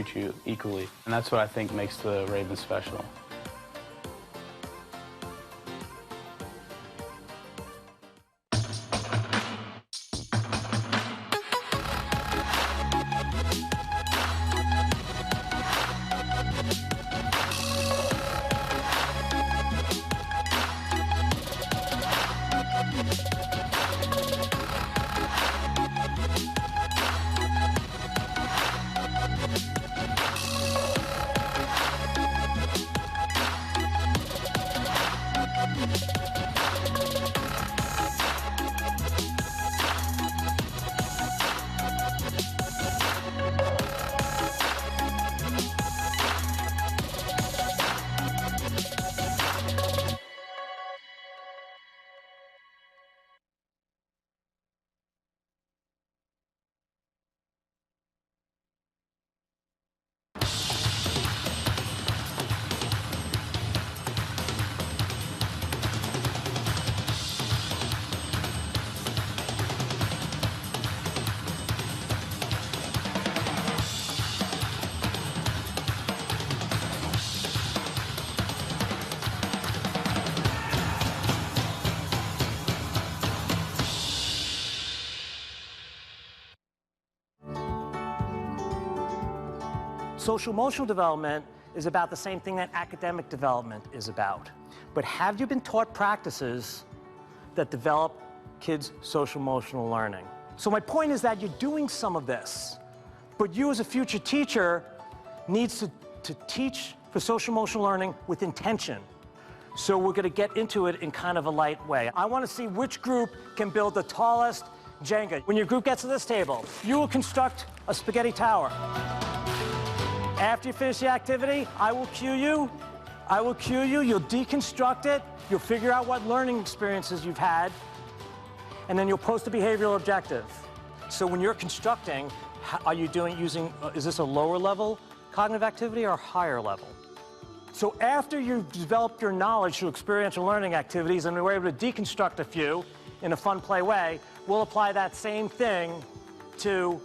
treat you equally. And that's what I think makes the Ravens special. Social-emotional development is about the same thing that academic development is about. But have you been taught practices that develop kids' social-emotional learning? So my point is that you're doing some of this, but you as a future teacher needs to teach for social-emotional learning with intention. So we're going to get into it in kind of a light way. I want to see which group can build the tallest Jenga. When your group gets to this table, you will construct a spaghetti tower. After you finish the activity, I will cue you, you'll deconstruct it, you'll figure out what learning experiences you've had, and then you'll post a behavioral objective. So when you're constructing, are you is this a lower level cognitive activity or a higher level? So after you've developed your knowledge through experiential learning activities and we're able to deconstruct a few in a fun play way, we'll apply that same thing to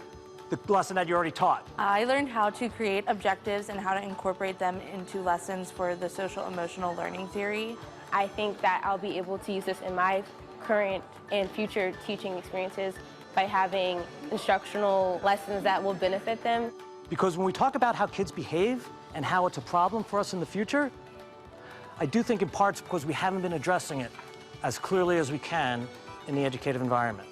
the lesson that you already taught. I learned how to create objectives and how to incorporate them into lessons for the social-emotional learning theory. I think that I'll be able to use this in my current and future teaching experiences by having instructional lessons that will benefit them. Because when we talk about how kids behave and how it's a problem for us in the future, I do think in part it's because we haven't been addressing it as clearly as we can in the educative environment.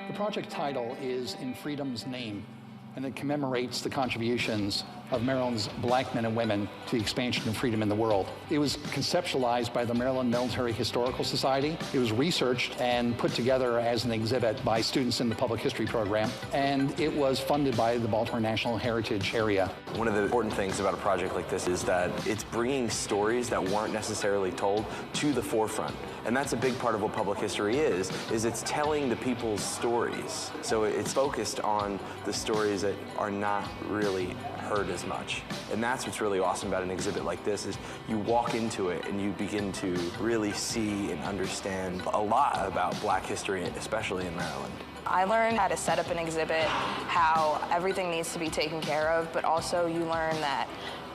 The project title is In Freedom's Name, and it commemorates the contributions of Maryland's black men and women to the expansion of freedom in the world. It was conceptualized by the Maryland Military Historical Society. It was researched and put together as an exhibit by students in the public history program, and it was funded by the Baltimore National Heritage Area. One of the important things about a project like this is that it's bringing stories that weren't necessarily told to the forefront. And that's a big part of what public history is it's telling the people's stories. So it's focused on the stories that are not really heard as much. And that's what's really awesome about an exhibit like this is you walk into it and you begin to really see and understand a lot about black history, especially in Maryland. I learned how to set up an exhibit, how everything needs to be taken care of, but also you learn that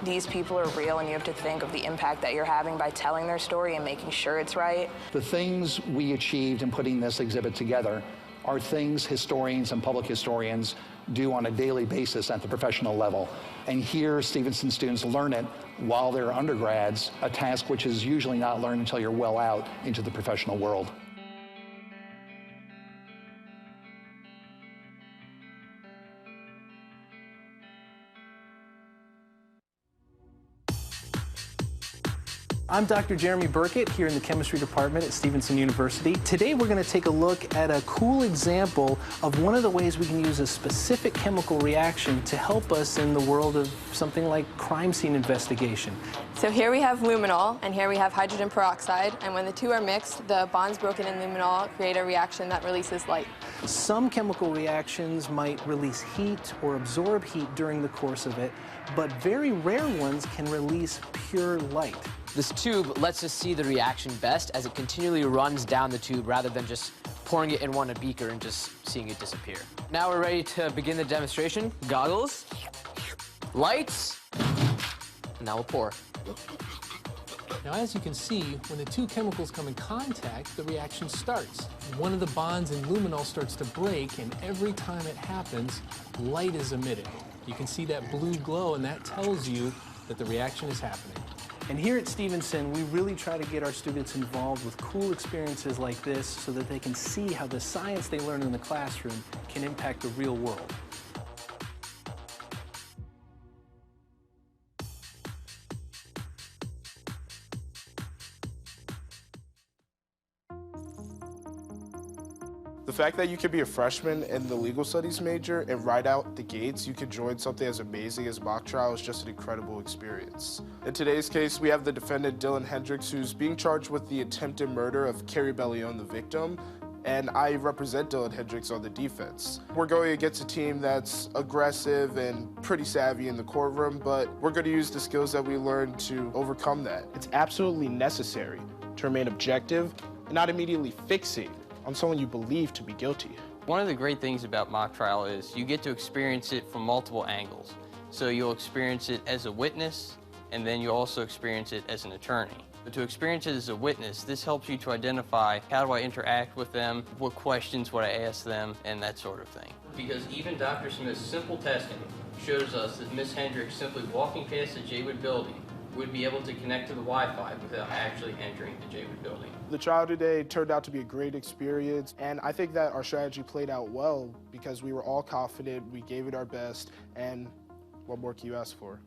these people are real and you have to think of the impact that you're having by telling their story and making sure it's right. The things we achieved in putting this exhibit together are things historians and public historians do on a daily basis at the professional level. And here, Stevenson students learn it while they're undergrads, a task which is usually not learned until you're well out into the professional world. I'm Dr. Jeremy Burkett here in the chemistry department at Stevenson University. Today we're going to take a look at a cool example of one of the ways we can use a specific chemical reaction to help us in the world of something like crime scene investigation. So here we have luminol, and here we have hydrogen peroxide, and when the two are mixed, the bonds broken in luminol create a reaction that releases light. Some chemical reactions might release heat or absorb heat during the course of it, but very rare ones can release pure light. This tube lets us see the reaction best as it continually runs down the tube rather than just pouring it in one beaker and just seeing it disappear. Now we're ready to begin the demonstration. Goggles, lights, and now we'll pour. Now, as you can see, when the two chemicals come in contact, the reaction starts. One of the bonds in luminol starts to break, and every time it happens, light is emitted. You can see that blue glow, and that tells you that the reaction is happening. And here at Stevenson, we really try to get our students involved with cool experiences like this so that they can see how the science they learn in the classroom can impact the real world. The fact that you could be a freshman in the legal studies major and right out the gates you could join something as amazing as mock trial is just an incredible experience. In today's case, we have the defendant Dylan Hendricks, who's being charged with the attempted murder of Carrie Bellion, the victim, and I represent Dylan Hendricks on the defense. We're going against a team that's aggressive and pretty savvy in the courtroom, but we're going to use the skills that we learned to overcome that. It's absolutely necessary to remain objective and not immediately fixate on someone you believe to be guilty. One of the great things about mock trial is you get to experience it from multiple angles. So you'll experience it as a witness, and then you'll also experience it as an attorney. But to experience it as a witness, this helps you to identify how do I interact with them, what questions would I ask them, and that sort of thing. Because even Dr. Smith's simple testing shows us that Ms. Hendricks simply walking past the Jaywood building would be able to connect to the Wi-Fi without actually entering the Jaywood building. The trial today turned out to be a great experience, and I think that our strategy played out well because we were all confident, we gave it our best, and what more can you ask for?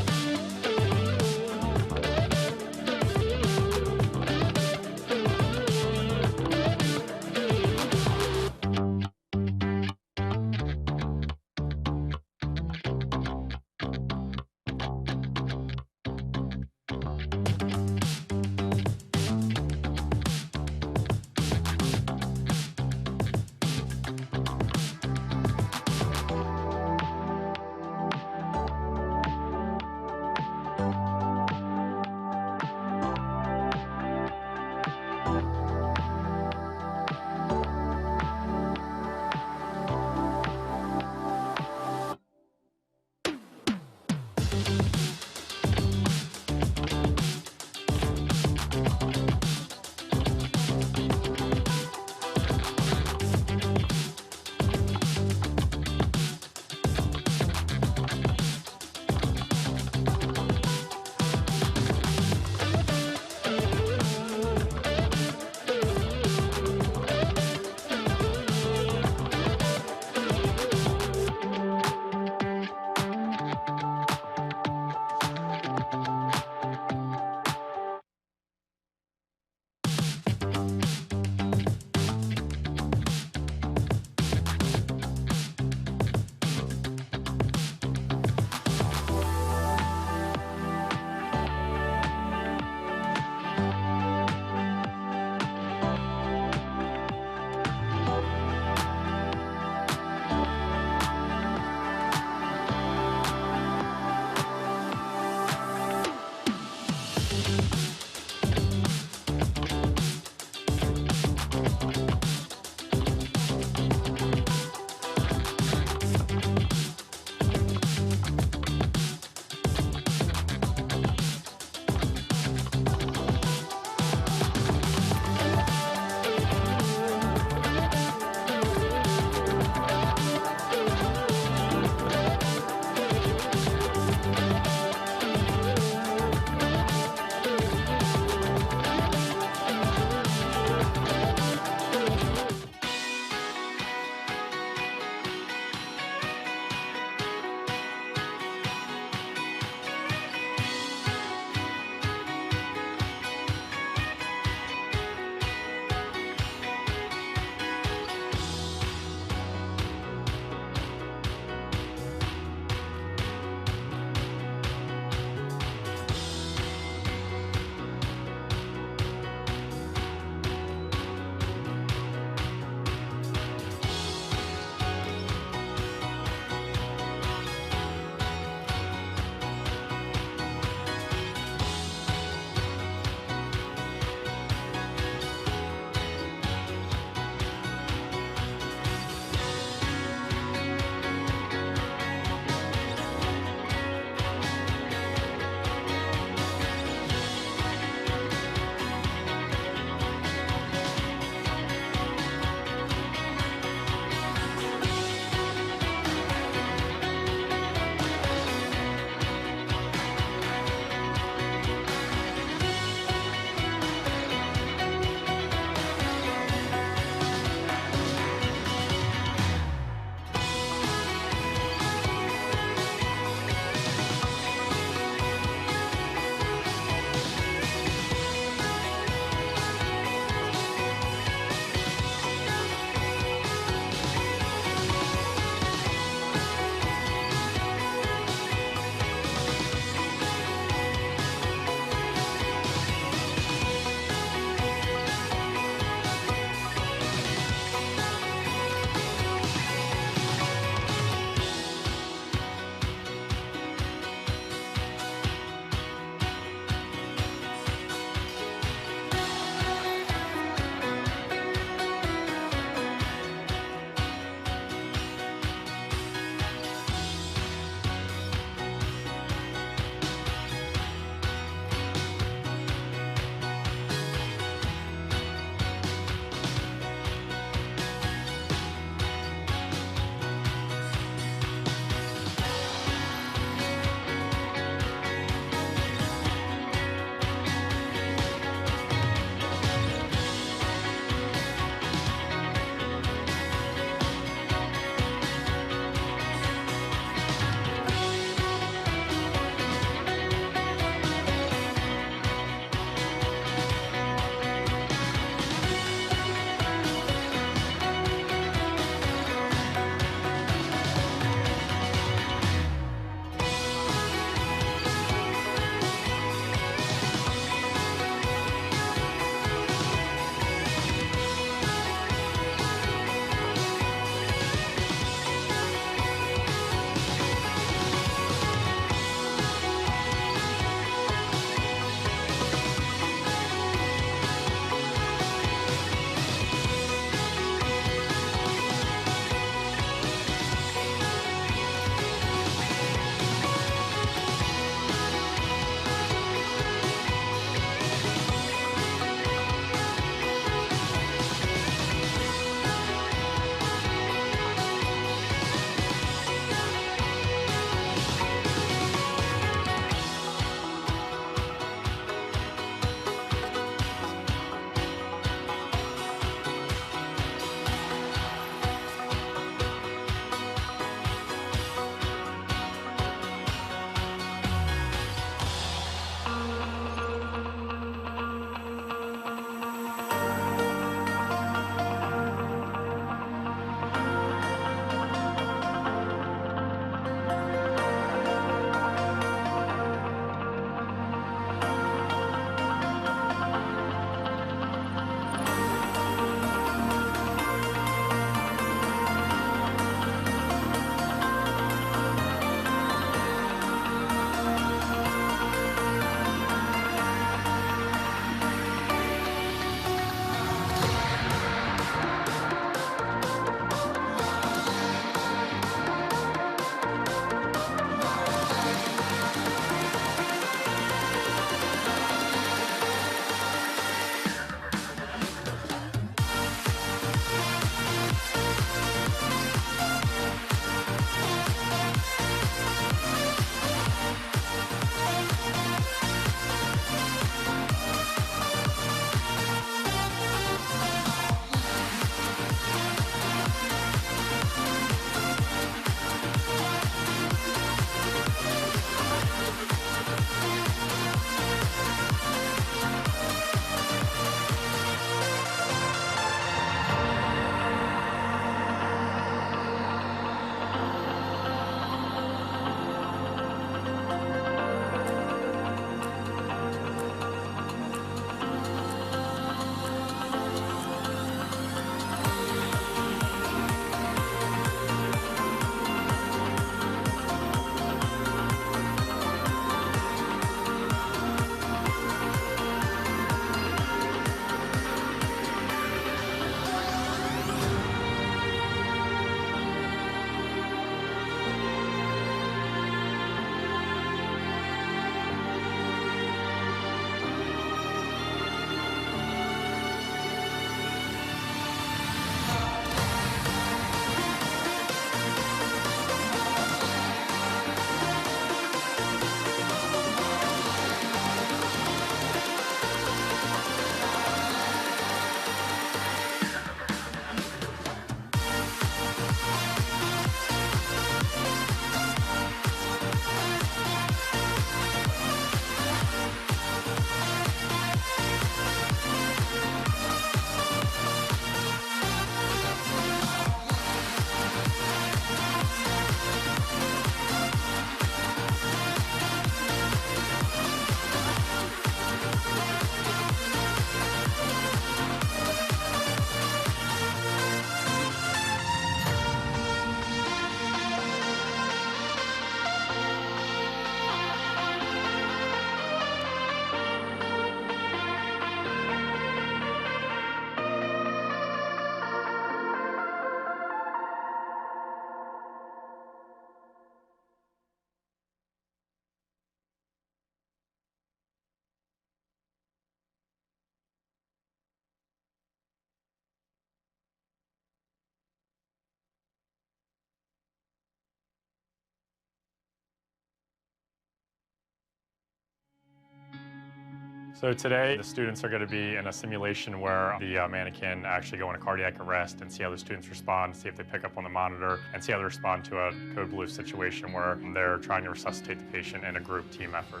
So today, the students are going to be in a simulation where the mannequin actually go into cardiac arrest and see how the students respond, see if they pick up on the monitor, and see how they respond to a code blue situation where they're trying to resuscitate the patient in a group team effort.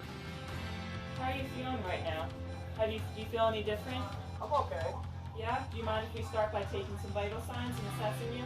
How are you feeling right now? Do you feel any different? I'm okay. Yeah? Do you mind if we start by taking some vital signs and assessing you?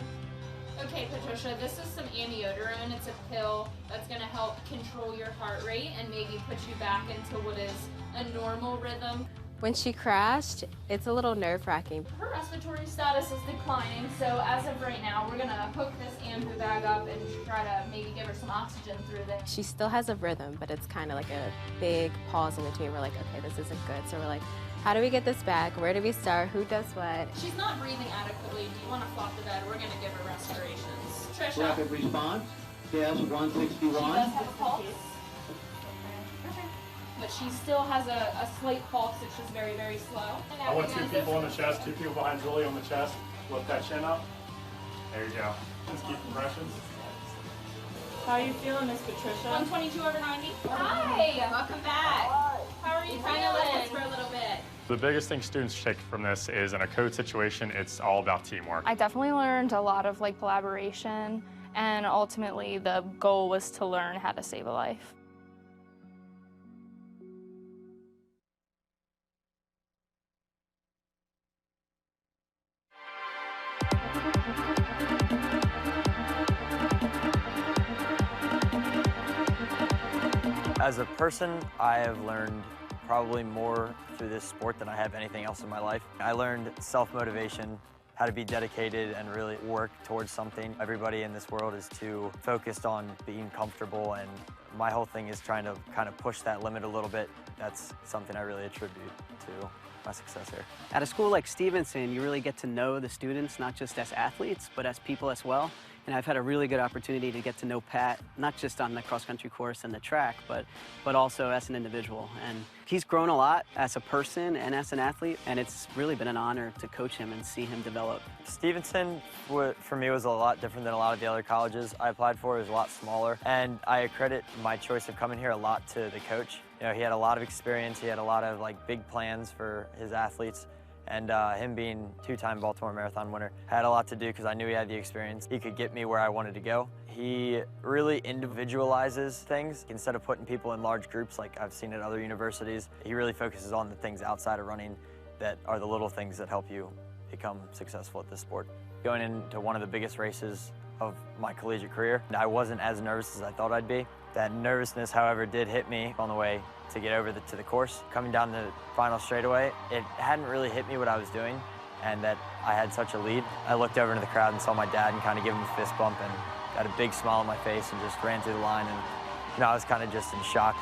Okay, Patricia, this is some amiodarone. It's a pill that's going to help control your heart rate and maybe put you back into what is a normal rhythm. When she crashed, it's a little nerve-wracking. Her respiratory status is declining, so as of right now, we're going to hook this ambu bag up and try to maybe give her some oxygen through there. She still has a rhythm, but it's kind of like a big pause in between. We're like, okay, this isn't good. So we're like, how do we get this back? Where do we start? Who does what? She's not breathing adequately. Do you want to flop the bed? We're going to give her respirations. Trisha. Rapid response. Gas 161. She does have a pulse. But she still has a slight pulse. It's just very, very slow. I want 2 people on the chest, 2 people behind Julie on the chest. Lift that chin up. There you go. Just keep compressions. How are you feeling, Miss Patricia? 122/90. Hi, welcome back. How are you feeling? For a little bit. The biggest thing students take from this is in a code situation, it's all about teamwork. I definitely learned a lot of collaboration, and ultimately the goal was to learn how to save a life. As a person, I have learned probably more through this sport than I have anything else in my life. I learned self-motivation, how to be dedicated and really work towards something. Everybody in this world is too focused on being comfortable, and my whole thing is trying to kind of push that limit a little bit. That's something I really attribute to my success here. At a school like Stevenson, you really get to know the students, not just as athletes, but as people as well. And I've had a really good opportunity to get to know Pat, not just on the cross-country course and the track, but also as an individual. And he's grown a lot as a person and as an athlete, and it's really been an honor to coach him and see him develop. Stevenson, for me, was a lot different than a lot of the other colleges I applied for. It was a lot smaller, and I credit my choice of coming here a lot to the coach. You know, he had a lot of experience. He had a lot of big plans for his athletes. And him being 2-time Baltimore Marathon winner had a lot to do because I knew he had the experience. He could get me where I wanted to go. He really individualizes things. Instead of putting people in large groups like I've seen at other universities, he really focuses on the things outside of running that are the little things that help you become successful at this sport. Going into one of the biggest races of my collegiate career, I wasn't as nervous as I thought I'd be. That nervousness, however, did hit me on the way to get over to the course. Coming down the final straightaway, it hadn't really hit me what I was doing and that I had such a lead. I looked over into the crowd and saw my dad and kind of give him a fist bump and got a big smile on my face and just ran through the line. And I was kind of just in shock.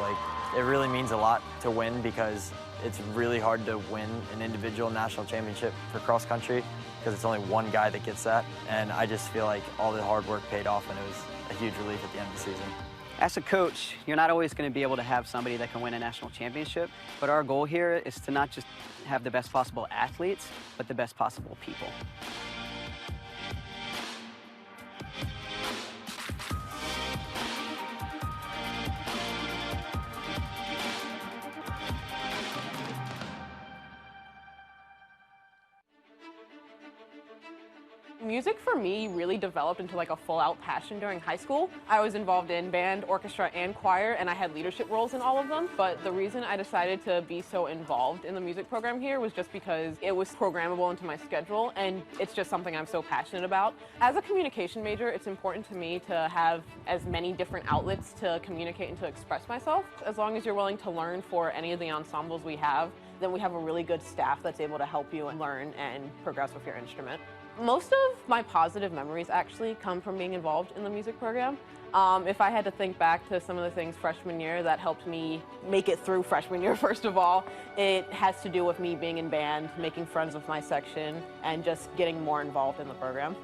It really means a lot to win because it's really hard to win an individual national championship for cross country because it's only one guy that gets that. And I just feel like all the hard work paid off and it was a huge relief at the end of the season. As a coach, you're not always going to be able to have somebody that can win a national championship, but our goal here is to not just have the best possible athletes, but the best possible people. Music for me really developed into a full-out passion during high school. I was involved in band, orchestra, and choir, and I had leadership roles in all of them. But the reason I decided to be so involved in the music program here was just because it was programmable into my schedule, and it's just something I'm so passionate about. As a communication major, it's important to me to have as many different outlets to communicate and to express myself. As long as you're willing to learn for any of the ensembles we have, then we have a really good staff that's able to help you learn and progress with your instrument. Most of my positive memories actually come from being involved in the music program. If I had to think back to some of the things freshman year that helped me make it through freshman year, first of all, it has to do with me being in band, making friends with my section, and just getting more involved in the program.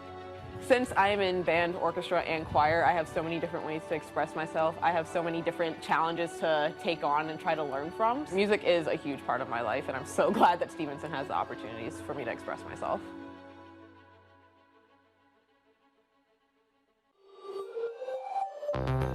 Since I am in band, orchestra, and choir, I have so many different ways to express myself. I have so many different challenges to take on and try to learn from. Music is a huge part of my life, and I'm so glad that Stevenson has the opportunities for me to express myself. Thank you.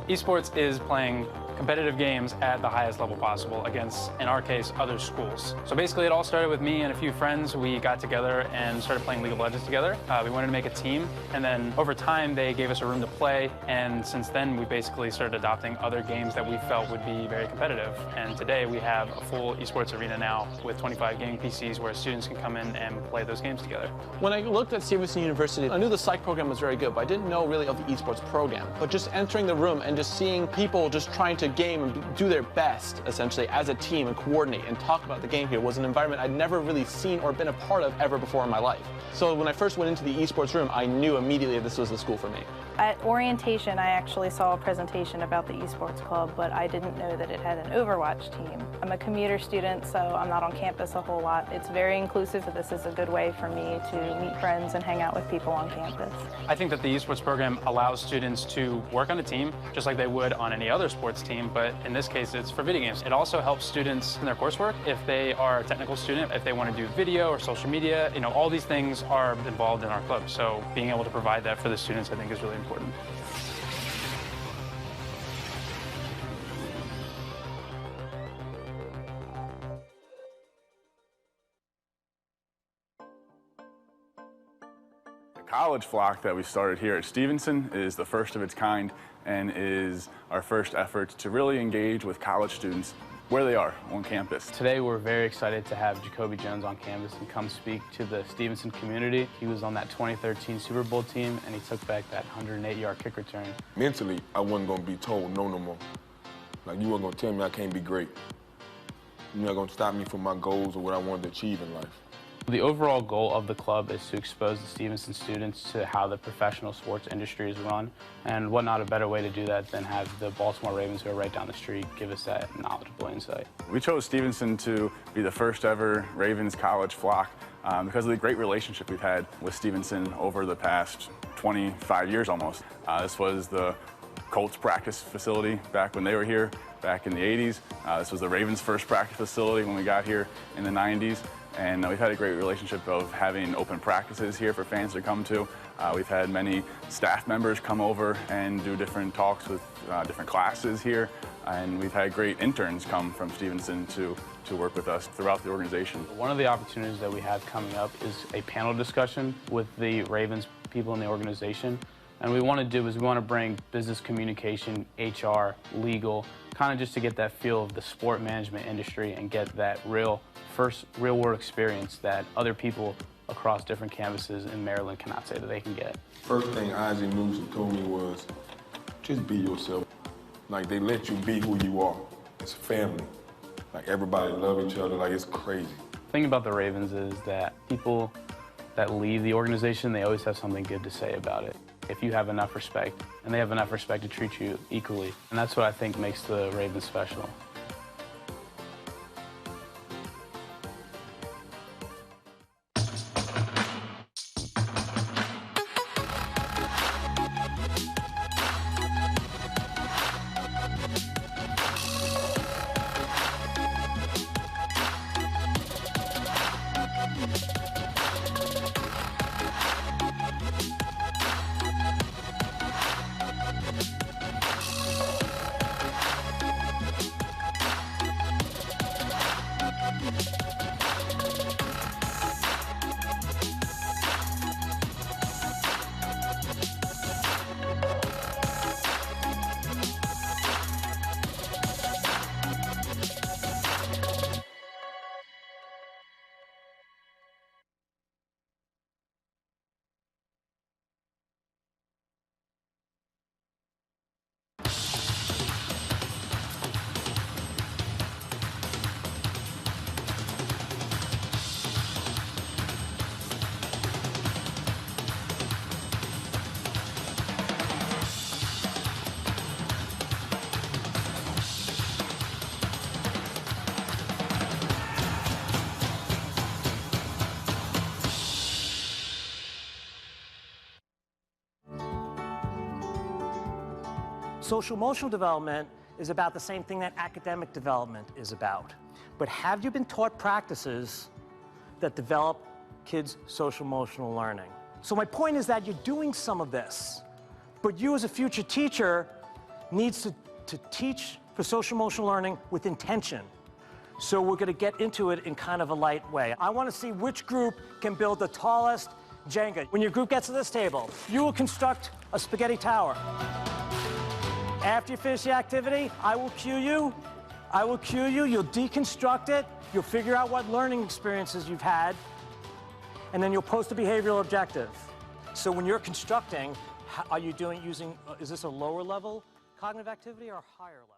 Esports is playing competitive games at the highest level possible against, in our case, other schools. So basically it all started with me and a few friends. We got together and started playing League of Legends together. We wanted to make a team, and then over time they gave us a room to play, and since then we basically started adopting other games that we felt would be very competitive. And today we have a full esports arena now with 25 gaming PCs where students can come in and play those games together. When I looked at Stevenson University, I knew the psych program was very good, but I didn't know really of the esports program. But just entering the room and just seeing people just trying to game and do their best, essentially, as a team and coordinate and talk about the game here was an environment I'd never really seen or been a part of ever before in my life. So when I first went into the esports room, I knew immediately this was the school for me. At orientation, I actually saw a presentation about the esports club, but I didn't know that it had an Overwatch team. I'm a commuter student, so I'm not on campus a whole lot. It's very inclusive, so this is a good way for me to meet friends and hang out with people on campus. I think that the esports program allows students to work on a team just like they would on any other sports team, but in this case it's for video games. It also helps students in their coursework if they are a technical student, if they want to do video or social media, you know, all these things are involved in our club. So being able to provide that for the students I think is really important. The college flock that we started here at Stevenson is the first of its kind and is our first effort to really engage with college students where they are on campus. Today we're very excited to have Jacoby Jones on campus and come speak to the Stevenson community. He was on that 2013 Super Bowl team and he took back that 108-yard kick return. Mentally, I wasn't gonna be told no more. Like, you weren't gonna tell me I can't be great. You're not gonna stop me from my goals or what I wanted to achieve in life. The overall goal of the club is to expose the Stevenson students to how the professional sports industry is run, and what not a better way to do that than have the Baltimore Ravens, who are right down the street, give us that knowledgeable insight. We chose Stevenson to be the first ever Ravens college flock because of the great relationship we've had with Stevenson over the past 25 years almost. This was the Colts practice facility back when they were here back in the 80s. This was the Ravens' first practice facility when we got here in the 90s. And we've had a great relationship of having open practices here for fans to come to. We've had many staff members come over and do different talks with different classes here. And we've had great interns come from Stevenson to work with us throughout the organization. One of the opportunities that we have coming up is a panel discussion with the Ravens people in the organization. And what we want to do is we want to bring business communication, HR, legal, kind of just to get that feel of the sport management industry and get that real world experience that other people across different campuses in Maryland cannot say that they can get. First thing Isaac Newsom told me was, just be yourself. Like, they let you be who you are. It's a family. Like, everybody love each other, like, it's crazy. The thing about the Ravens is that people that leave the organization, they always have something good to say about it. If you have enough respect, and they have enough respect to treat you equally. And that's what I think makes the Ravens special. Social emotional development is about the same thing that academic development is about. But have you been taught practices that develop kids' social emotional learning? So my point is that you're doing some of this, but you as a future teacher needs to teach for social emotional learning with intention. So we're going to get into it in kind of a light way. I want to see which group can build the tallest Jenga. When your group gets to this table, you will construct a spaghetti tower. After you finish the activity, I will cue you. You'll deconstruct it. You'll figure out what learning experiences you've had. And then you'll post a behavioral objective. So when you're constructing, are you using, is this a lower level cognitive activity or a higher level?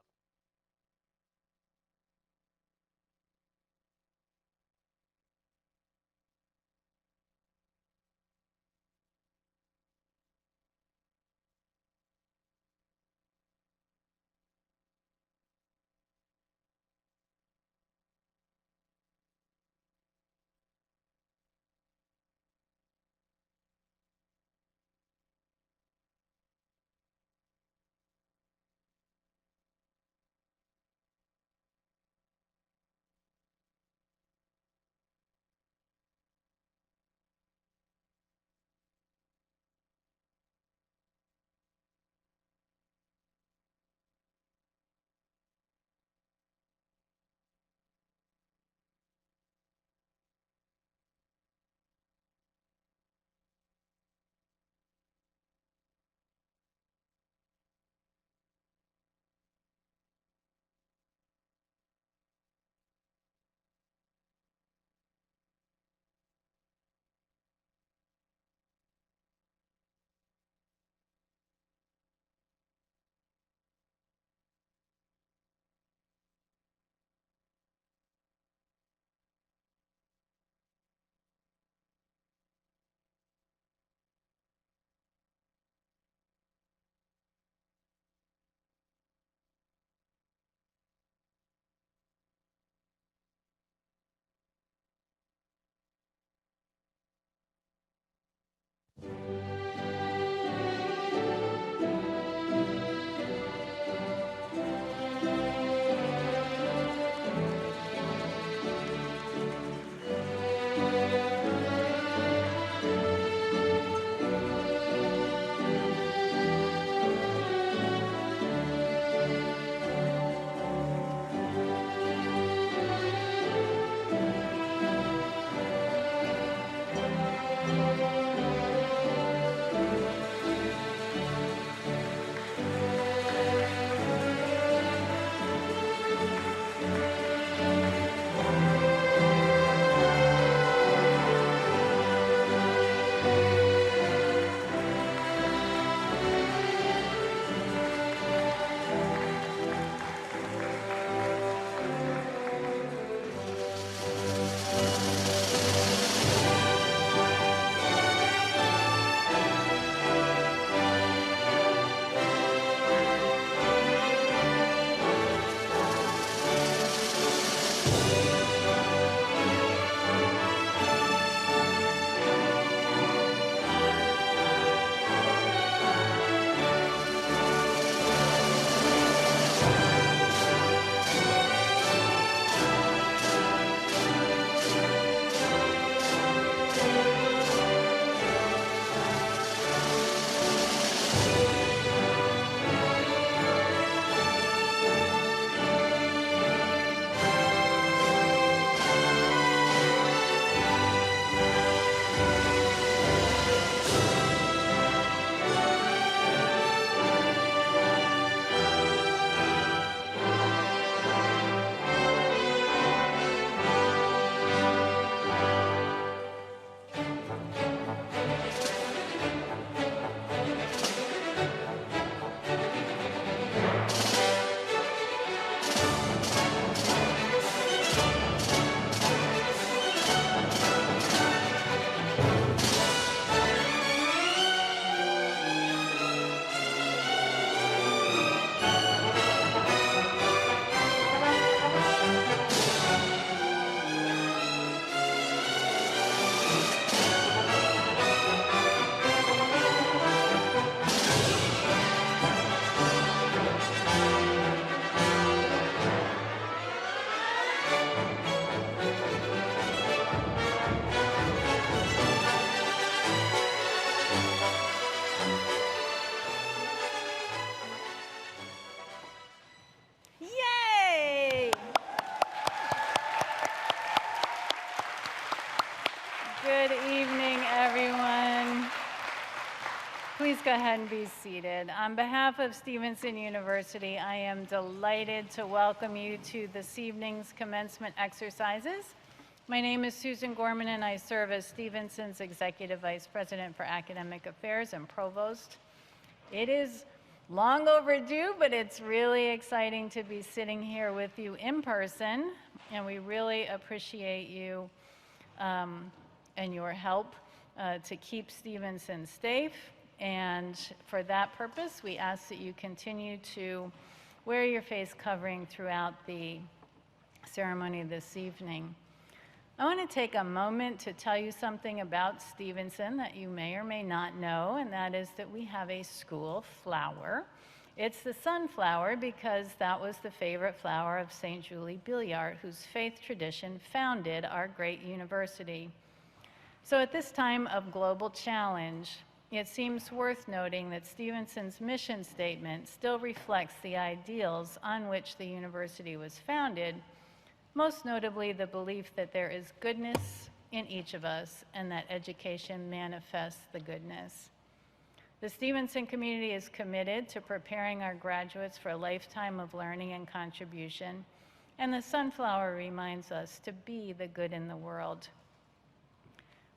Good evening, everyone. Please go ahead and be seated. On behalf of Stevenson University, I am delighted to welcome you to this evening's commencement exercises. My name is Susan Gorman, and I serve as Stevenson's Executive Vice President for Academic Affairs and Provost. It is long overdue, but it's really exciting to be sitting here with you in person, and we really appreciate you and your help to keep Stevenson safe. And for that purpose, we ask that you continue to wear your face covering throughout the ceremony this evening. I want to take a moment to tell you something about Stevenson that you may or may not know, and that is that we have a school flower. It's the sunflower because that was the favorite flower of St. Julie Billiart, whose faith tradition founded our great university. So at this time of global challenge, it seems worth noting that Stevenson's mission statement still reflects the ideals on which the university was founded, most notably the belief that there is goodness in each of us and that education manifests the goodness. The Stevenson community is committed to preparing our graduates for a lifetime of learning and contribution, and the sunflower reminds us to be the good in the world.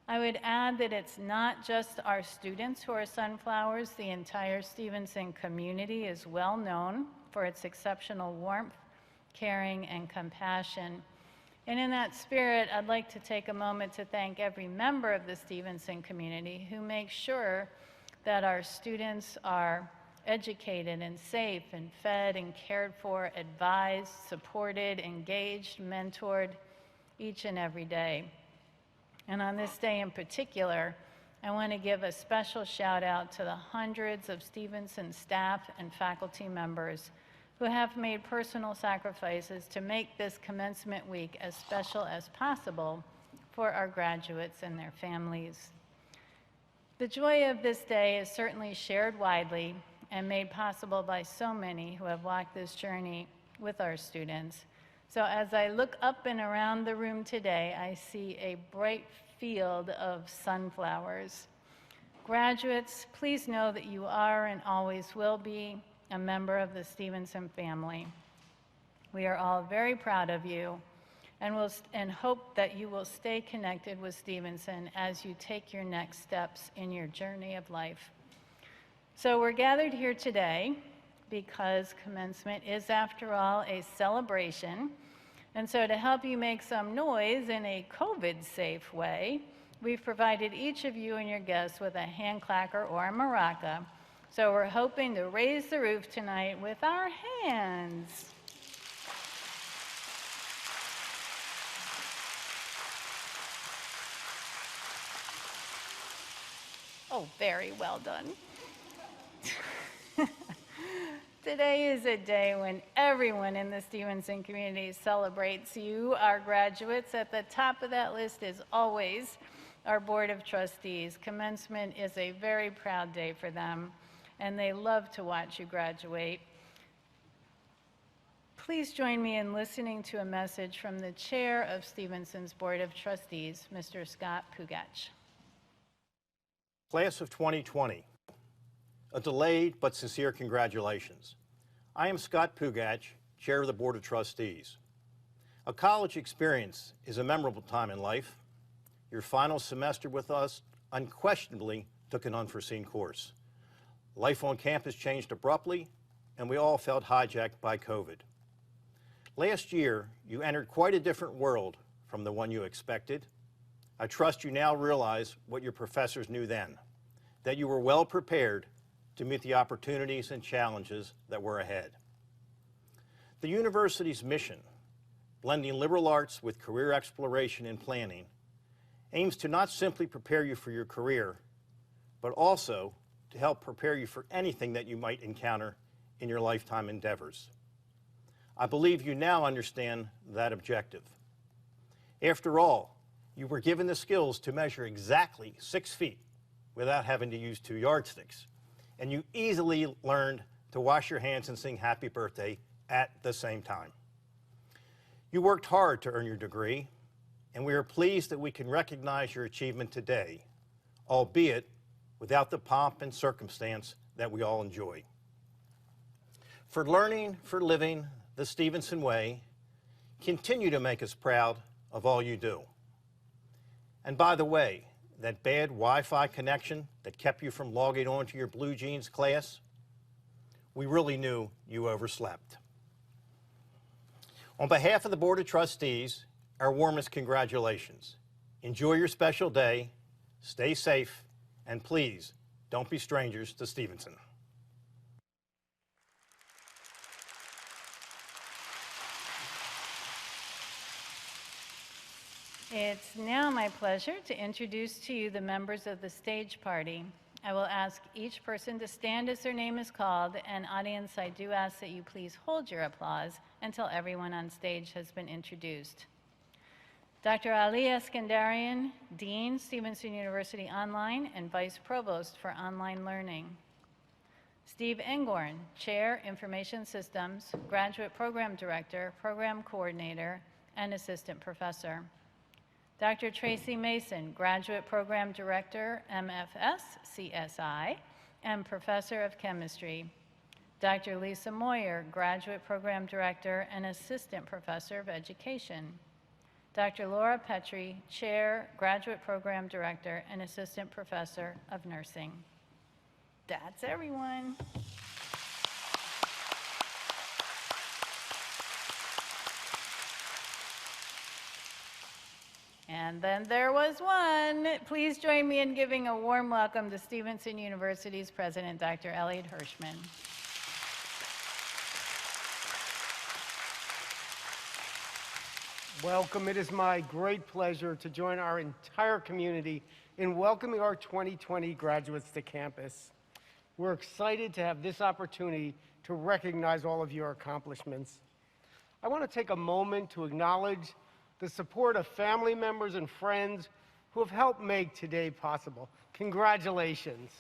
I would add that it's not just our students who are sunflowers. The entire Stevenson community is well known for its exceptional warmth, caring, and compassion. And in that spirit, I'd like to take a moment to thank every member of the Stevenson community who makes sure that our students are educated and safe and fed and cared for, advised, supported, engaged, mentored each and every day. And on this day in particular, I want to give a special shout out to the hundreds of Stevenson staff and faculty members who have made personal sacrifices to make this commencement week as special as possible for our graduates and their families. The joy of this day is certainly shared widely and made possible by so many who have walked this journey with our students. So as I look up and around the room today, I see a bright field of sunflowers. Graduates, please know that you are and always will be a member of the Stevenson family. We are all very proud of you and hope that you will stay connected with Stevenson as you take your next steps in your journey of life. So we're gathered here today because commencement is, after all, a celebration. And so to help you make some noise in a COVID-safe way, we've provided each of you and your guests with a hand clacker or a maraca. So we're hoping to raise the roof tonight with our hands. Oh, very well done. Today is a day when everyone in the Stevenson community celebrates you, our graduates. At the top of that list is always our Board of Trustees. Commencement is a very proud day for them, and they love to watch you graduate. Please join me in listening to a message from the chair of Stevenson's Board of Trustees, Mr. Scott Pugach. Class of 2020, a delayed but sincere congratulations. I am Scott Pugach, Chair of the Board of Trustees. A college experience is a memorable time in life. Your final semester with us unquestionably took an unforeseen course. Life on campus changed abruptly, and we all felt hijacked by COVID. Last year, you entered quite a different world from the one you expected. I trust you now realize what your professors knew then, that you were well prepared to meet the opportunities and challenges that were ahead. The university's mission, blending liberal arts with career exploration and planning, aims to not simply prepare you for your career, but also to help prepare you for anything that you might encounter in your lifetime endeavors. I believe you now understand that objective. After all, you were given the skills to measure exactly 6 feet without having to use 2 yardsticks. And you easily learned to wash your hands and sing happy birthday at the same time. You worked hard to earn your degree, and we are pleased that we can recognize your achievement today, albeit without the pomp and circumstance that we all enjoy. For learning, for living the Stevenson way, continue to make us proud of all you do. And by the way, that bad Wi-Fi connection that kept you from logging on to your Blue Jeans class, we really knew you overslept. On behalf of the Board of Trustees, our warmest congratulations. Enjoy your special day, stay safe, and please don't be strangers to Stevenson. It's now my pleasure to introduce to you the members of the stage party. I will ask each person to stand as their name is called, and audience, I do ask that you please hold your applause until everyone on stage has been introduced. Dr. Ali Eskandarian, Dean, Stevenson University Online and Vice Provost for Online Learning. Steve Engorn, Chair, Information Systems, Graduate Program Director, Program Coordinator, and Assistant Professor. Dr. Tracy Mason, Graduate Program Director, MFS, CSI, and Professor of Chemistry. Dr. Lisa Moyer, Graduate Program Director and Assistant Professor of Education. Dr. Laura Petrie, Chair, Graduate Program Director and Assistant Professor of Nursing. That's everyone. And then there was one. Please join me in giving a warm welcome to Stevenson University's President, Dr. Elliot Hirschman. Welcome. It is my great pleasure to join our entire community in welcoming our 2020 graduates to campus. We're excited to have this opportunity to recognize all of your accomplishments. I want to take a moment to acknowledge the support of family members and friends who have helped make today possible. Congratulations.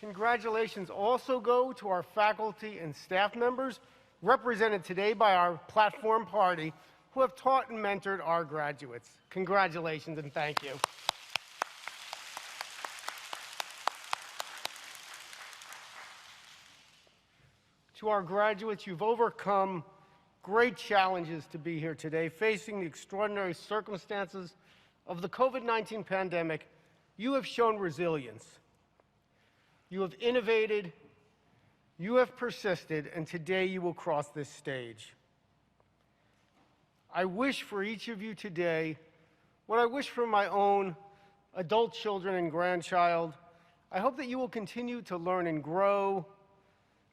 Congratulations also go to our faculty and staff members, represented today by our platform party, who have taught and mentored our graduates. Congratulations and thank you. To our graduates, you've overcome great challenges to be here today. Facing the extraordinary circumstances of the COVID-19 pandemic, you have shown resilience. You have innovated, you have persisted, and today you will cross this stage. I wish for each of you today what I wish for my own adult children and grandchild. I hope that you will continue to learn and grow,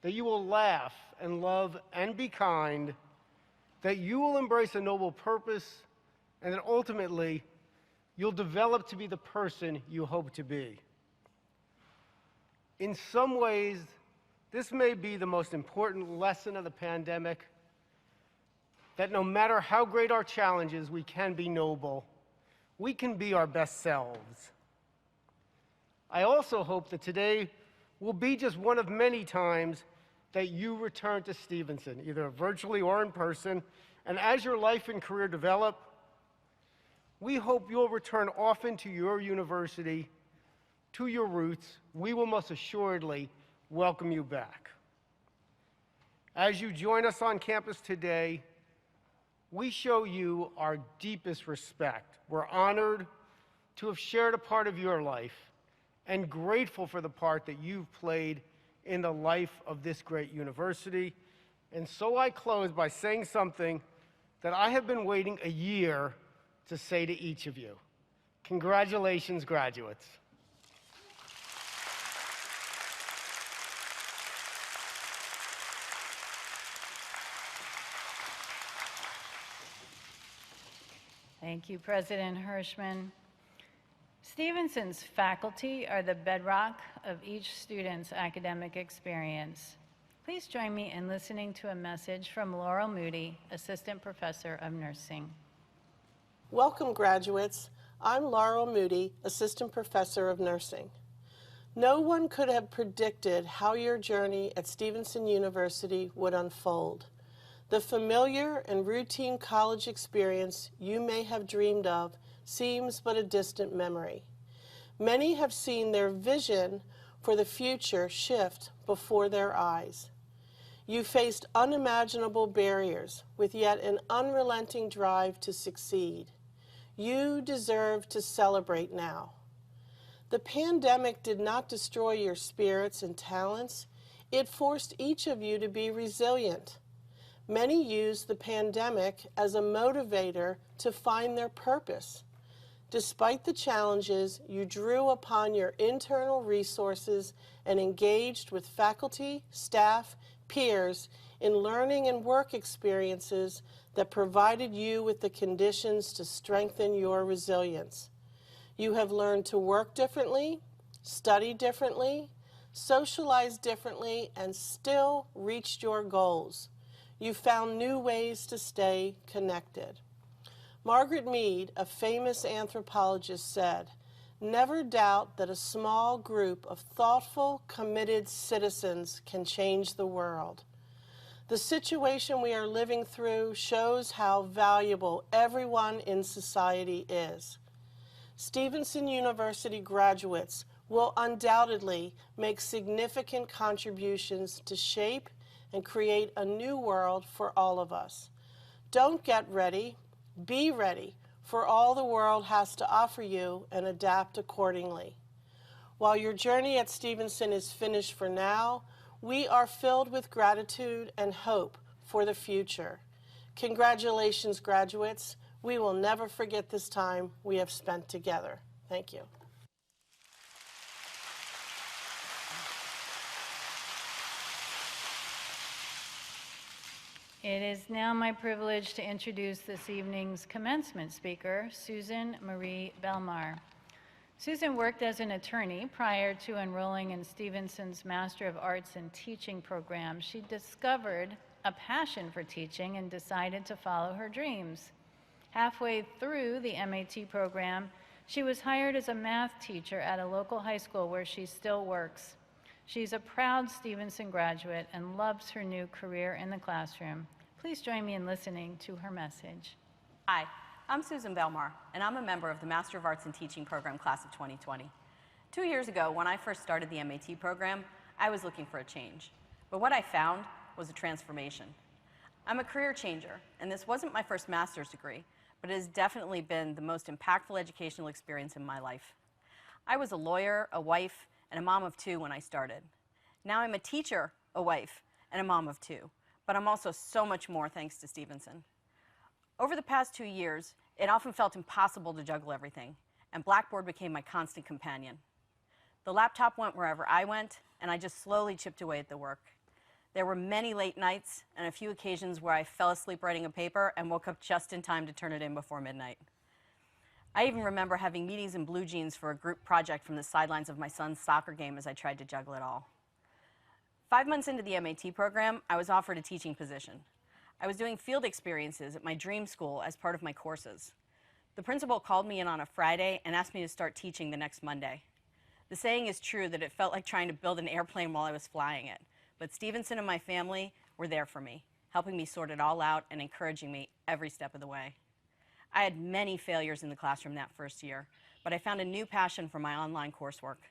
that you will laugh and love and be kind, that you will embrace a noble purpose, and that ultimately you'll develop to be the person you hope to be. In some ways, this may be the most important lesson of the pandemic, that no matter how great our challenges, we can be noble. We can be our best selves. I also hope that today will be just one of many times that you return to Stevenson, either virtually or in person, and as your life and career develop, we hope you'll return often to your university, to your roots. We will most assuredly welcome you back. As you join us on campus today, we show you our deepest respect. We're honored to have shared a part of your life and grateful for the part that you've played in the life of this great university. And so I close by saying something that I have been waiting a year to say to each of you. Congratulations, graduates. Thank you, President Hirschman. Stevenson's faculty are the bedrock of each student's academic experience. Please join me in listening to a message from Laurel Moody, Assistant Professor of Nursing. Welcome, graduates. I'm Laurel Moody, Assistant Professor of Nursing. No one could have predicted how your journey at Stevenson University would unfold. The familiar and routine college experience you may have dreamed of seems but a distant memory. Many have seen their vision for the future shift before their eyes. You faced unimaginable barriers with yet an unrelenting drive to succeed. You deserve to celebrate now. The pandemic did not destroy your spirits and talents. It forced each of you to be resilient. Many used the pandemic as a motivator to find their purpose. Despite the challenges, you drew upon your internal resources and engaged with faculty, staff, peers in learning and work experiences that provided you with the conditions to strengthen your resilience. You have learned to work differently, study differently, socialize differently, and still reached your goals. You found new ways to stay connected. Margaret Mead, a famous anthropologist, said, "Never doubt that a small group of thoughtful, committed citizens can change the world." The situation we are living through shows how valuable everyone in society is. Stevenson University graduates will undoubtedly make significant contributions to shape and create a new world for all of us. Don't get ready. Be ready for all the world has to offer you and adapt accordingly. While your journey at Stevenson is finished for now, we are filled with gratitude and hope for the future. Congratulations, graduates. We will never forget this time we have spent together. Thank you. It is now my privilege to introduce this evening's commencement speaker, Susan Marie Belmar. Susan worked as an attorney prior to enrolling in Stevenson's Master of Arts in Teaching program. She discovered a passion for teaching and decided to follow her dreams. Halfway through the MAT program, she was hired as a math teacher at a local high school where she still works. She's a proud Stevenson graduate and loves her new career in the classroom. Please join me in listening to her message. Hi, I'm Susan Belmar, and I'm a member of the Master of Arts in Teaching program class of 2020. 2 years ago, when I first started the MAT program, I was looking for a change. But what I found was a transformation. I'm a career changer, and this wasn't my first master's degree, but it has definitely been the most impactful educational experience in my life. I was a lawyer, a wife, and a mom of 2 when I started. Now I'm a teacher, a wife, and a mom of 2, but I'm also so much more thanks to Stevenson. Over the past 2 years, it often felt impossible to juggle everything, and Blackboard became my constant companion. The laptop went wherever I went, and I just slowly chipped away at the work. There were many late nights and a few occasions where I fell asleep writing a paper and woke up just in time to turn it in before midnight. I even remember having meetings in blue jeans for a group project from the sidelines of my son's soccer game as I tried to juggle it all. 5 months into the MAT program, I was offered a teaching position. I was doing field experiences at my dream school as part of my courses. The principal called me in on a Friday and asked me to start teaching the next Monday. The saying is true that it felt like trying to build an airplane while I was flying it, but Stevenson and my family were there for me, helping me sort it all out and encouraging me every step of the way. I had many failures in the classroom that first year, but I found a new passion for my online coursework.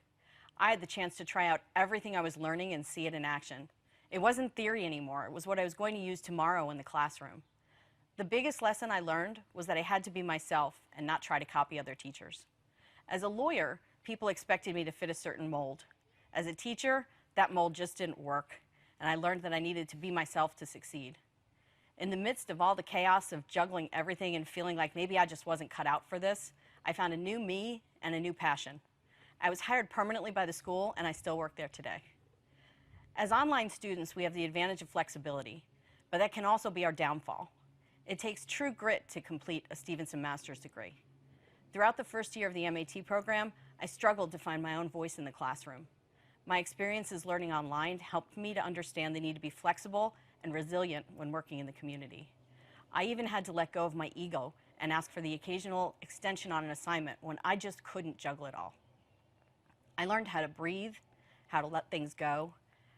I had the chance to try out everything I was learning and see it in action. It wasn't theory anymore. It was what I was going to use tomorrow in the classroom. The biggest lesson I learned was that I had to be myself and not try to copy other teachers. As a lawyer, people expected me to fit a certain mold. As a teacher, that mold just didn't work, and I learned that I needed to be myself to succeed. In the midst of all the chaos of juggling everything and feeling like maybe I just wasn't cut out for this, I found a new me and a new passion. I was hired permanently by the school, and I still work there today. As online students, we have the advantage of flexibility, but that can also be our downfall. It takes true grit to complete a Stevenson master's degree. Throughout the first year of the MAT program, I struggled to find my own voice in the classroom. My experiences learning online helped me to understand the need to be flexible and resilient when working in the community. I even had to let go of my ego and ask for the occasional extension on an assignment when I just couldn't juggle it all. I learned how to breathe, how to let things go,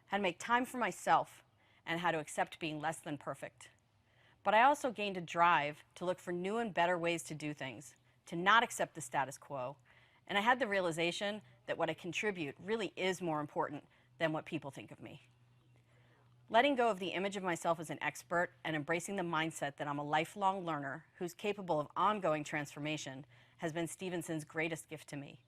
how to make time for myself, and how to accept being less than perfect. But I also gained a drive to look for new and better ways to do things, to not accept the status quo. And I had the realization that what I contribute really is more important than what people think of me. Letting go of the image of myself as an expert and embracing the mindset that I'm a lifelong learner who's capable of ongoing transformation has been Stevenson's greatest gift to me.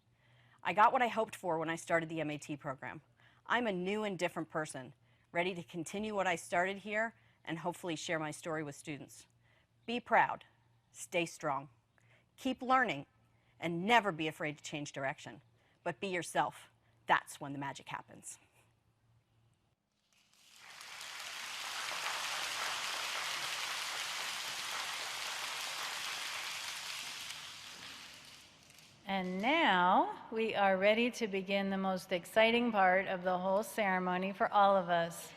I got what I hoped for when I started the MAT program. I'm a new and different person, ready to continue what I started here and hopefully share my story with students. Be proud, stay strong, keep learning, and never be afraid to change direction. But be yourself. That's when the magic happens. And now we are ready to begin the most exciting part of the whole ceremony for all of us.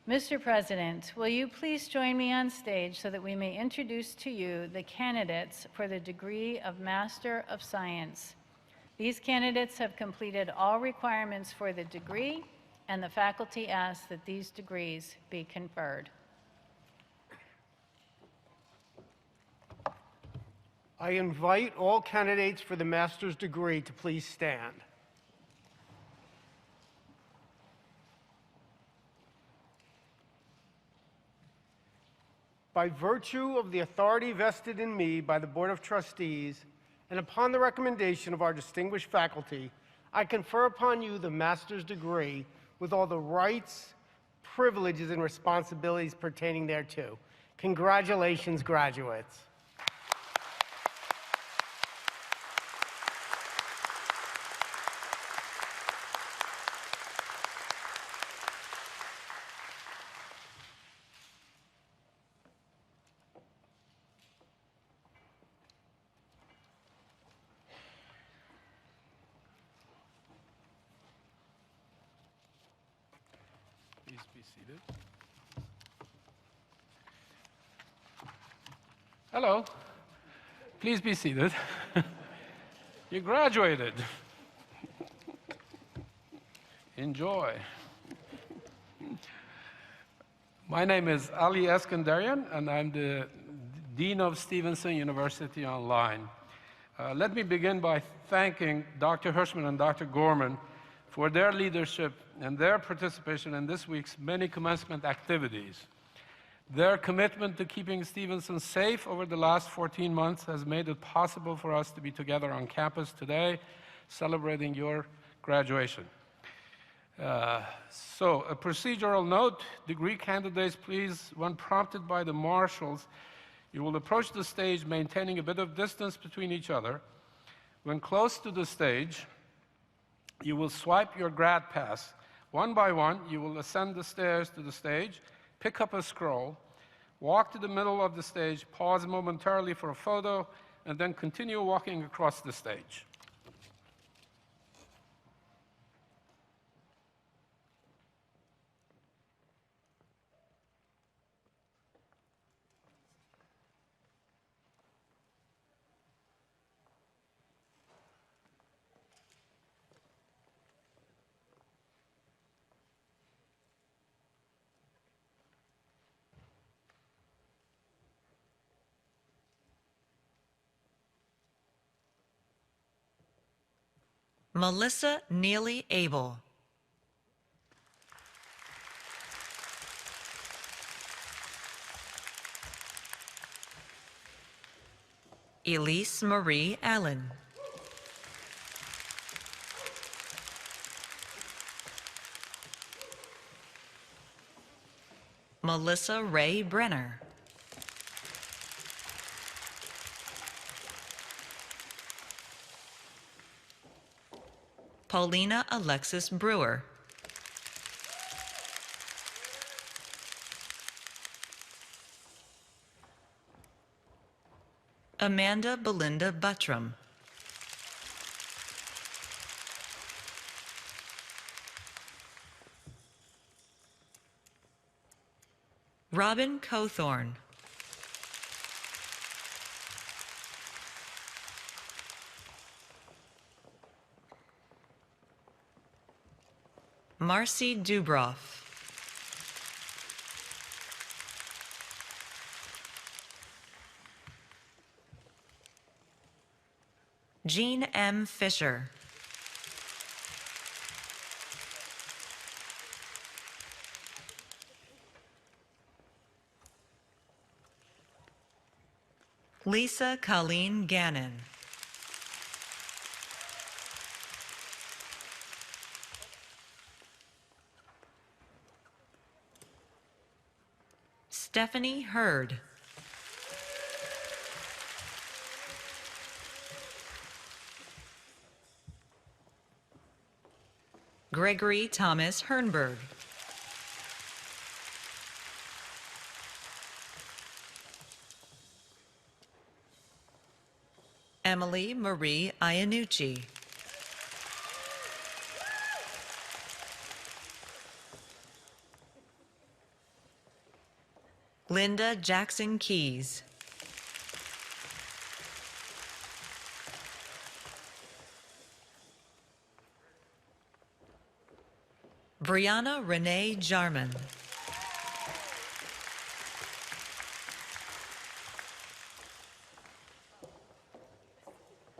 Mr. President, will you please join me on stage so that we may introduce to you the candidates for the degree of Master of Science. These candidates have completed all requirements for the degree, and the faculty asks that these degrees be conferred. I invite all candidates for the master's degree to please stand. By virtue of the authority vested in me by the Board of Trustees, and upon the recommendation of our distinguished faculty, I confer upon you the master's degree with all the rights, privileges, and responsibilities pertaining thereto. Congratulations, graduates. Please be seated. Hello. Please be seated. You graduated. Enjoy. My name is Ali Eskandarian, and I'm the Dean of Stevenson University Online. Let me begin by thanking Dr. Hirschman and Dr. Gorman for their leadership and their participation in this week's many commencement activities. Their commitment to keeping Stevenson safe over the last 14 months has made it possible for us to be together on campus today, celebrating your graduation. So, a procedural note, degree candidates, please, when prompted by the marshals, you will approach the stage maintaining a bit of distance between each other. When close to the stage, you will swipe your grad pass. One by one, you will ascend the stairs to the stage, pick up a scroll, walk to the middle of the stage, pause momentarily for a photo, and then continue walking across the stage. Melissa Neely Abel. Elise Marie Allen. Melissa Ray Brenner. Paulina Alexis Brewer. Amanda Belinda Buttram. Robin Cawthorn. Marcy Dubroff. Jean M. Fisher. Lisa Colleen Gannon. Stephanie Hurd. Gregory Thomas Hernberg. Emily Marie Iannucci. Linda Jackson Keys. Brianna Renee Jarman.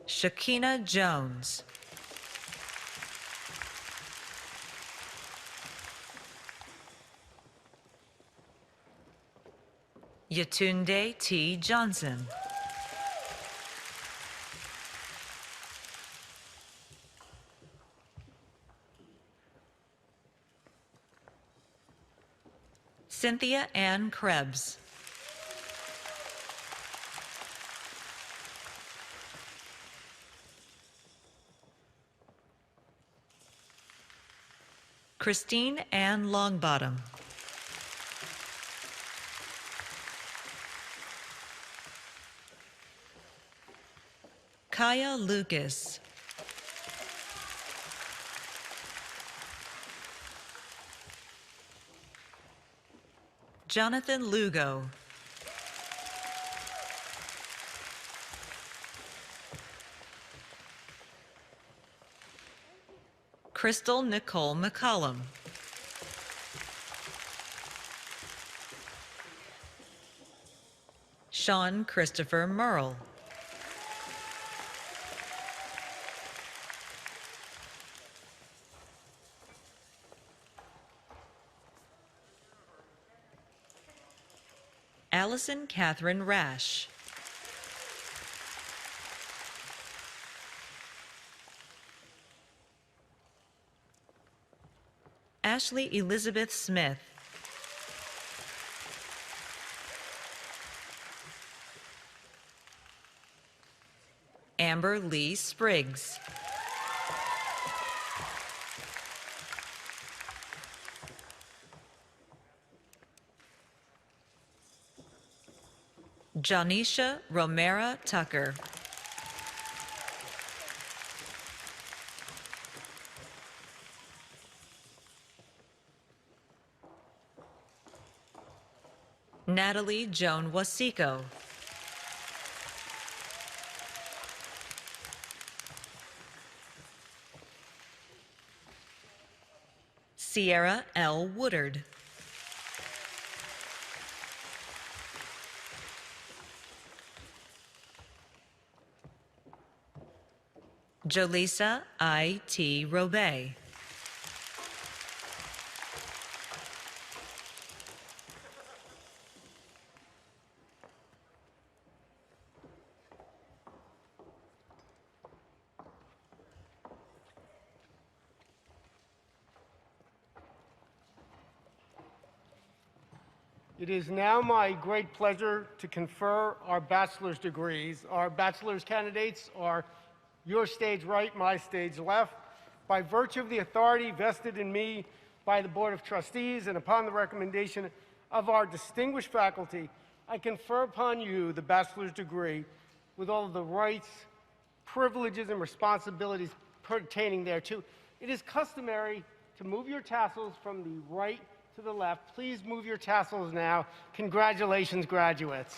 Shakina Jones. Yatunde T. Johnson. Cynthia Ann Krebs. Christine Ann Longbottom. Kaya Lucas. Jonathan Lugo. Crystal Nicole McCollum. Sean Christopher Merle. Allison Catherine Rash. Ashley Elizabeth Smith. Amber Lee Spriggs. Janisha Romera Tucker. Natalie Joan Wasico. Sierra L. Woodard. Jolisa I.T. Robey. It is now my great pleasure to confer our bachelor's degrees. Our bachelor's candidates are your stage right, my stage left. By virtue of the authority vested in me by the Board of Trustees and upon the recommendation of our distinguished faculty, I confer upon you the bachelor's degree with all of the rights, privileges, and responsibilities pertaining thereto. It is customary to move your tassels from the right to the left. Please move your tassels now. Congratulations, graduates.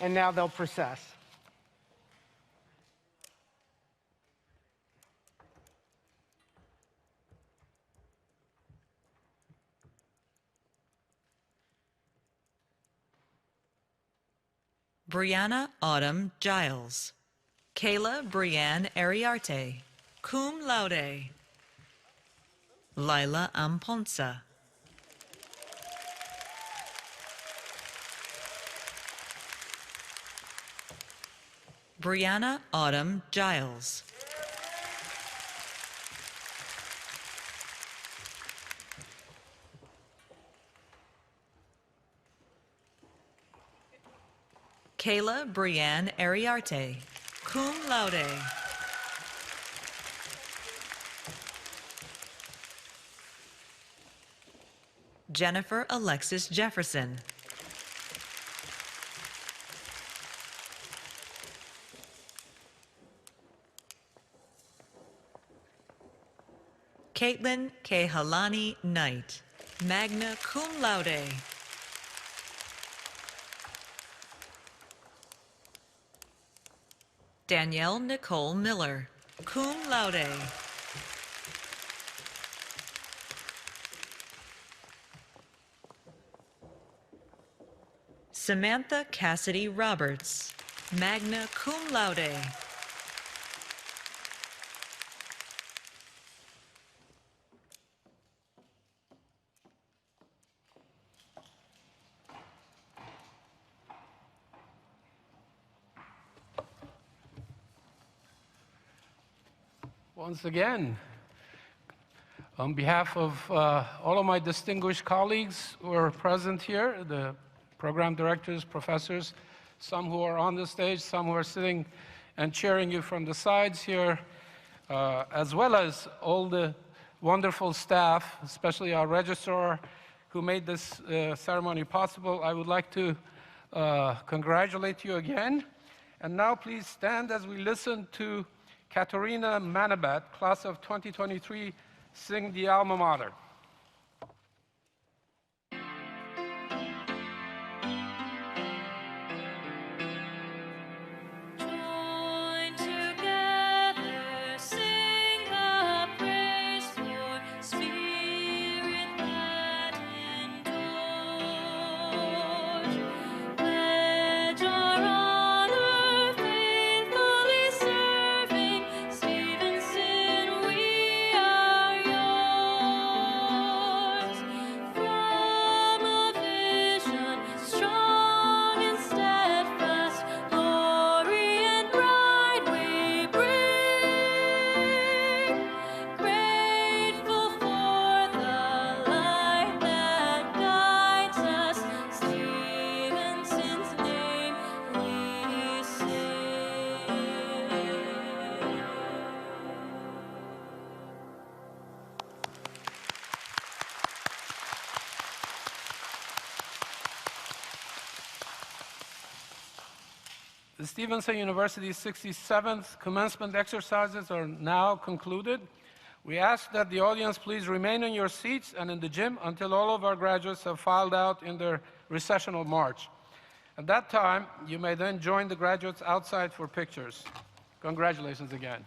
and now they'll process. Brianna Autumn Giles. Kayla Brianne Ariarte, cum laude. Lila Amponsa. Brianna Autumn Giles. Kayla Brianne Ariarte, cum laude. Jennifer Alexis Jefferson. Caitlin Kehalani Knight, magna cum laude. Danielle Nicole Miller, cum laude. Samantha Cassidy Roberts, magna cum laude. Once again, on behalf of all of my distinguished colleagues who are present here, the program directors, professors, some who are on the stage, some who are sitting and cheering you from the sides here, as well as all the wonderful staff, especially our registrar who made this ceremony possible, I would like to congratulate you again. And now please stand as we listen to Katerina Manabat, class of 2023, sing the alma mater. The Stevenson University's 67th commencement exercises are now concluded. We ask that the audience please remain in your seats and in the gym until all of our graduates have filed out in their recessional march. At that time, you may then join the graduates outside for pictures. Congratulations again.